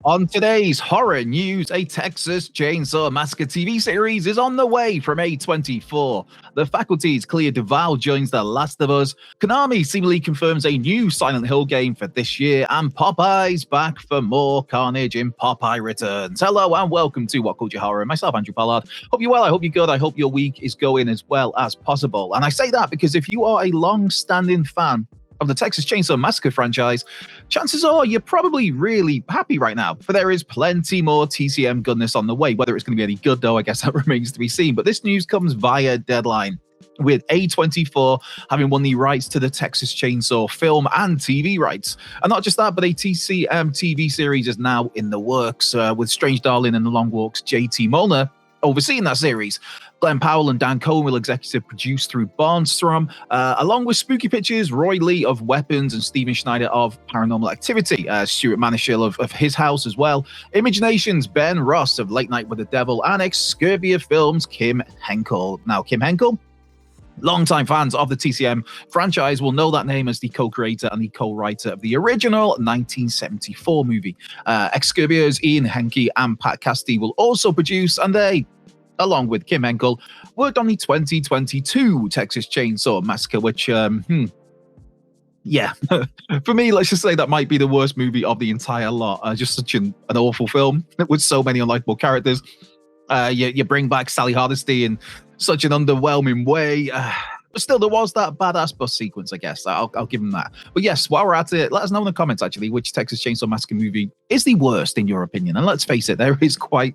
On today's horror news, a Texas Chainsaw Massacre TV series is on the way from A24. The Faculty's Clea Duvall joins The Last of Us. Konami seemingly confirms a new Silent Hill game for this year, and Popeye's back for more carnage in Popeye Returns. Hello and welcome to What Culture Horror. Myself, Andrew Pollard. Hope you're well. I hope you're good. I hope your week is going as well as possible. And I say that because if you are a long-standing fan of the Texas Chainsaw Massacre franchise, chances are you're probably really happy right now, for there is plenty more TCM goodness on the way. Whether it's going to be any good, though, I guess that remains to be seen. But this news comes via Deadline, with A24 having won the rights to the Texas Chainsaw film and TV rights. And not just that, but a TCM TV series is now in the works, with Strange Darling and The Long Walk's JT Molnar overseeing that series. Glenn Powell and Dan Cohen will executive produce through Barnstrom, along with Spooky Pictures, Roy Lee of Weapons, and Steven Schneider of Paranormal Activity, Stuart Manishill of His House as well, Imagination's Ben Ross of Late Night with the Devil, and Excurbia Films' Kim Henkel. Now, Kim Henkel, longtime fans of the TCM franchise will know that name as the co-creator and the co-writer of the original 1974 movie. Excurbia's Ian Henke and Pat Casti will also produce, and they, along with Kim Henkel, worked on the 2022 Texas Chainsaw Massacre, which, yeah, for me, let's just say that might be the worst movie of the entire lot. Just such an awful film with so many unlikable characters. You bring back Sally Hardesty in such an underwhelming way. But still, there was that badass bus sequence, I guess. I'll give him that. But yes, while we're at it, let us know in the comments, actually, which Texas Chainsaw Massacre movie is the worst, in your opinion. And let's face it, there is quite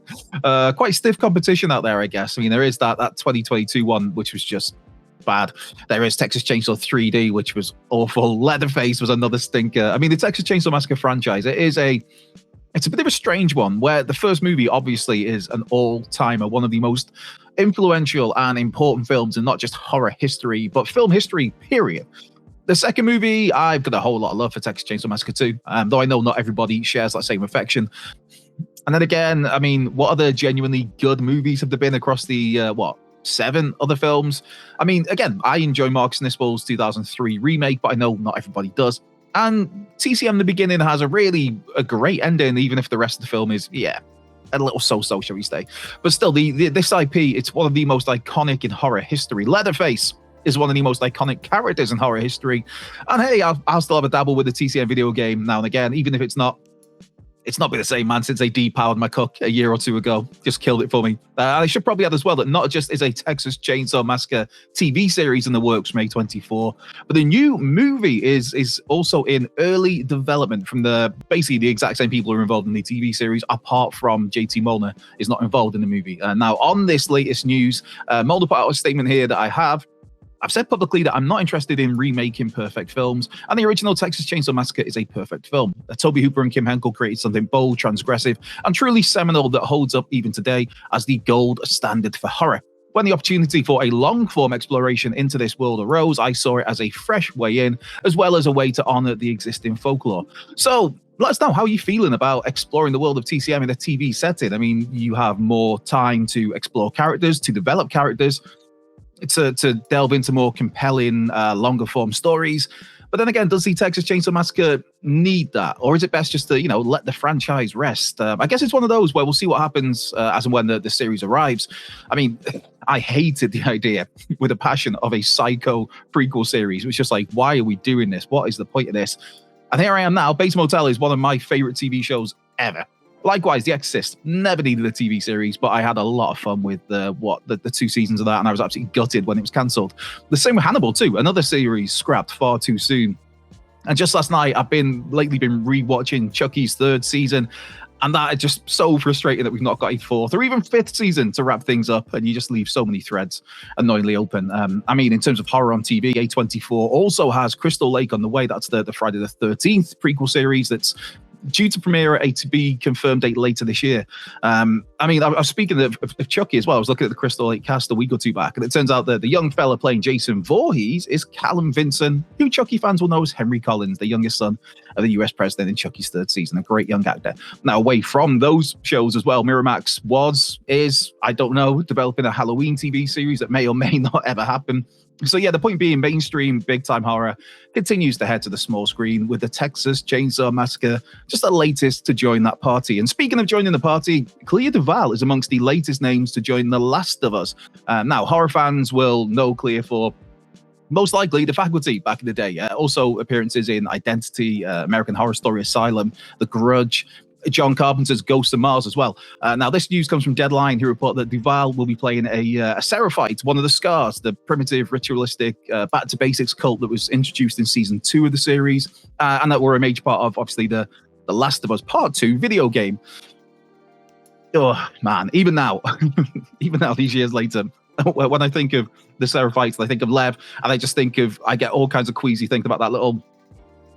stiff competition out there, I guess. I mean, there is that 2022 one, which was just bad. There is Texas Chainsaw 3D, which was awful. Leatherface was another stinker. I mean, the Texas Chainsaw Massacre franchise, it's a bit of a strange one, where the first movie obviously is an all-timer, one of the most influential and important films in not just horror history, but film history, period. The second movie, I've got a whole lot of love for Texas Chainsaw Massacre 2, though I know not everybody shares that same affection. And then again, I mean, what other genuinely good movies have there been across the, 7 other films? I mean, again, I enjoy Mark Snispel's 2003 remake, but I know not everybody does. And TCM in the beginning has a great ending, even if the rest of the film is, a little so-so, shall we say. But still, this IP, it's one of the most iconic in horror history. Leatherface is one of the most iconic characters in horror history. And hey, I'll still have a dabble with the TCM video game now and again, even if it's not been the same, man, since they depowered my cook a year or two ago. Just killed it for me. I should probably add as well that not just is a Texas Chainsaw Massacre TV series in the works from A24, but the new movie is also in early development from basically the exact same people who are involved in the TV series, apart from JT Molnar is not involved in the movie. Now, on this latest news, Molnar put out a statement here that I've said publicly that I'm not interested in remaking perfect films, and the original Texas Chainsaw Massacre is a perfect film. Toby Hooper and Kim Henkel created something bold, transgressive, and truly seminal that holds up even today as the gold standard for horror. When the opportunity for a long-form exploration into this world arose, I saw it as a fresh way in, as well as a way to honor the existing folklore. So, let us know how you're feeling about exploring the world of TCM in a TV setting. I mean, you have more time to explore characters, to develop characters, to delve into more compelling, longer form stories. But then again, does the Texas Chainsaw Massacre need that? Or is it best just to, let the franchise rest? I guess it's one of those where we'll see what happens as and when the series arrives. I mean, I hated the idea with a passion of a Psycho prequel series. It was just like, why are we doing this? What is the point of this? And here I am now. Bates Motel is one of my favorite TV shows ever. Likewise, The Exorcist never needed a TV series, but I had a lot of fun with the 2 seasons of that, and I was absolutely gutted when it was cancelled. The same with Hannibal too, another series scrapped far too soon. And just last night, I've lately been rewatching Chucky's 3rd season, and that is just so frustrating that we've not got a 4th or even 5th season to wrap things up, and you just leave so many threads annoyingly open. I mean, in terms of horror on TV, A24 also has Crystal Lake on the way. That's the Friday the 13th prequel series that's due to premiere at a to be confirmed date later this year. I mean, I was speaking of Chucky as well. I was looking at the Crystal Lake cast a week or two back, and it turns out that the young fella playing Jason Voorhees is Callum Vinson, who Chucky fans will know as Henry Collins, the youngest son of the US president in Chucky's 3rd season. A great young actor. Now, away from those shows as well, Miramax is, I don't know, developing a Halloween TV series that may or may not ever happen. So yeah, the point being, mainstream big-time horror continues to head to the small screen with the Texas Chainsaw Massacre just the latest to join that party. And speaking of joining the party, Clea Duvall is amongst the latest names to join The Last of Us. Now, horror fans will know Clea for most likely The Faculty back in the day. Also appearances in Identity, American Horror Story Asylum, The Grudge, John Carpenter's Ghost of Mars as well. Now, this news comes from Deadline, who report that Duvall will be playing a Seraphite, one of the Scars, the primitive, ritualistic, back-to-basics cult that was introduced in Season 2 of the series, and that were a major part of, obviously, the Last of Us Part 2 video game. Oh, man, even now, these years later, when I think of the Seraphites, I think of Lev, and I get all kinds of queasy thinking about that little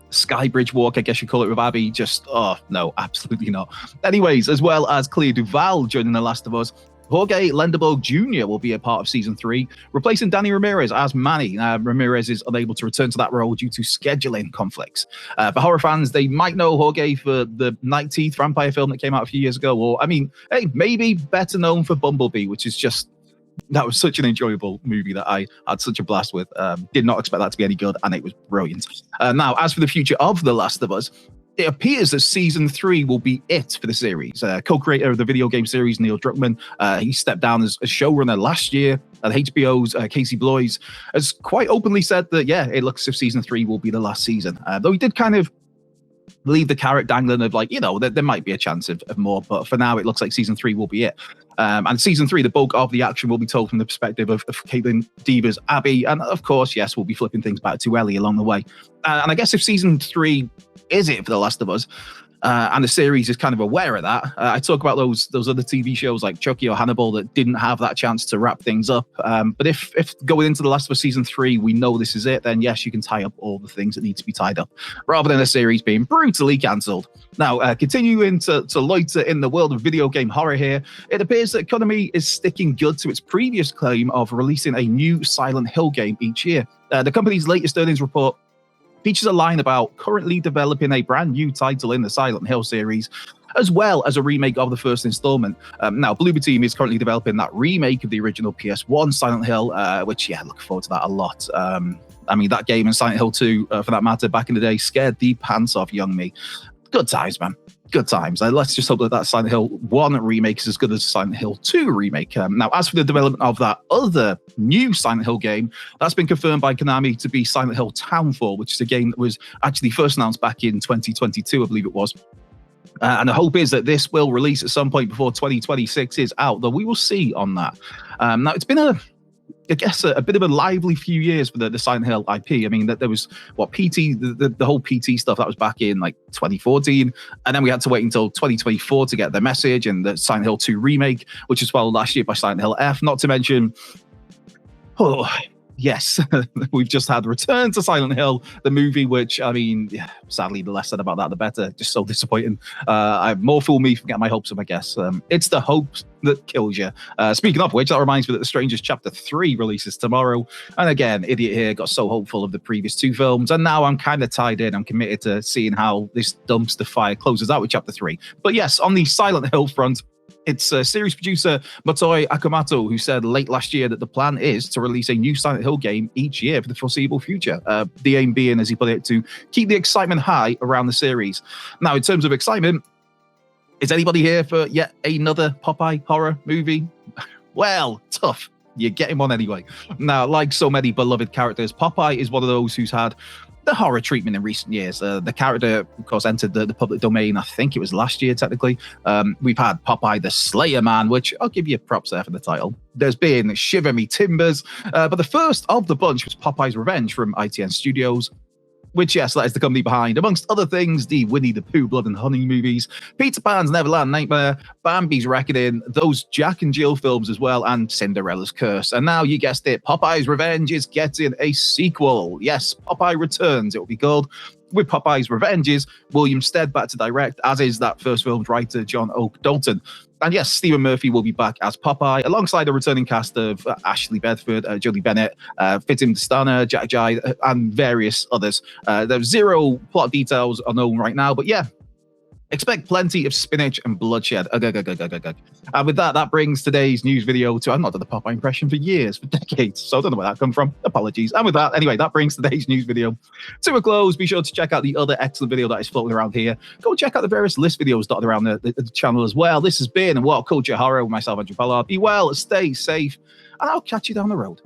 Skybridge walk, I guess you call it, with Abby. Just, oh, no, absolutely not. Anyways, as well as Clea Duvall joining The Last of Us, Jorge Lenderborg Jr. will be a part of Season 3, replacing Danny Ramirez as Manny. Ramirez is unable to return to that role due to scheduling conflicts. For horror fans, they might know Jorge for the Night Teeth vampire film that came out a few years ago, or, I mean, hey, maybe better known for Bumblebee, which is just, that was such an enjoyable movie that I had such a blast with. Did not expect that to be any good, and it was brilliant. Now, as for the future of The Last of Us, it appears that Season 3 will be it for the series. Co-creator of the video game series, Neil Druckmann, he stepped down as a showrunner last year at HBO's Casey Bloys, has quite openly said that, yeah, it looks as if Season 3 will be the last season. Though he did kind of leave the carrot dangling of, like, you know, there might be a chance of more, but for now, it looks like Season 3 will be it. And Season 3, the bulk of the action will be told from the perspective of Caitlin Dever's Abby. And of course, yes, we'll be flipping things back to Ellie along the way. And I guess if Season 3 is it for The Last of Us, and the series is kind of aware of that, I talk about those other TV shows like Chucky or Hannibal that didn't have that chance to wrap things up. But if going into The Last of Us Season 3, we know this is it, then yes, you can tie up all the things that need to be tied up, rather than a series being brutally cancelled. Now, continuing to loiter in the world of video game horror here, it appears that Konami is sticking good to its previous claim of releasing a new Silent Hill game each year. The company's latest earnings report features a line about currently developing a brand new title in the Silent Hill series, as well as a remake of the first installment. Now, Bloober Team is currently developing that remake of the original PS1 Silent Hill, which, yeah, looking forward to that a lot. I mean, that game and Silent Hill 2, for that matter, back in the day, scared the pants off young me. Good times, man. Good times. Let's just hope that Silent Hill 1 remake is as good as Silent Hill 2 remake. Now, as for the development of that other new Silent Hill game, that's been confirmed by Konami to be Silent Hill Townfall, which is a game that was actually first announced back in 2022, I believe it was. And the hope is that this will release at some point before 2026 is out, though we will see on that. Now, it's been a bit of a lively few years for the Silent Hill IP. I mean, that there was the whole PT stuff that was back in like 2014, and then we had to wait until 2024 to get the message and the Silent Hill 2 remake, which was followed last year by Silent Hill F. Not to mention, yes, we've just had Return to Silent Hill, the movie, which, I mean, yeah, sadly, the less said about that, the better. Just so disappointing. More fool me for getting my hopes up, I guess. It's the hope that kills you. Speaking of which, that reminds me that The Strangers Chapter 3 releases tomorrow. And again, idiot here, got so hopeful of the previous two films, and now I'm kind of tied in. I'm committed to seeing how this dumpster fire closes out with Chapter 3. But yes, on the Silent Hill front, it's series producer Motoi Akamoto who said late last year that the plan is to release a new Silent Hill game each year for the foreseeable future. The aim being, as he put it, to keep the excitement high around the series. Now, in terms of excitement, is anybody here for yet another Popeye horror movie? Well, tough. You get him on anyway. Now, like so many beloved characters, Popeye is one of those who's had the horror treatment in recent years. The character, of course, entered the public domain, I think it was last year, technically. We've had Popeye the Slayer Man, which I'll give you props there for the title. There's been Shiver Me Timbers, but the first of the bunch was Popeye's Revenge from ITN Studios, which, yes, that is the company behind, amongst other things, the Winnie the Pooh Blood and Honey movies, Peter Pan's Neverland Nightmare, Bambi's Reckoning, those Jack and Jill films as well, and Cinderella's Curse. And now, you guessed it, Popeye's Revenge is getting a sequel. Yes, Popeye Returns, it will be called. With Popeye's Revenges, William Stead back to direct, as is that first film's writer, John Oak Dalton. And yes, Stephen Murphy will be back as Popeye, alongside a returning cast of Ashley Bedford, Jodie Bennett, Fitim Dastana, Jack Jai, and various others. There's zero plot details are known right now, but yeah, Expect plenty of spinach and bloodshed. Ugh, ugh, ugh, ugh, ugh, ugh. And with that, that brings today's news video to... I've not done the Popeye impression for years, for decades, so I don't know where that come from. Apologies. And with that, anyway, that brings today's news video to a close. Be sure to check out the other excellent video that is floating around here. Go check out the various list videos dotted around the channel as well. This has been What Culture Horror with myself, Andrew Pollard. Be well, stay safe, and I'll catch you down the road.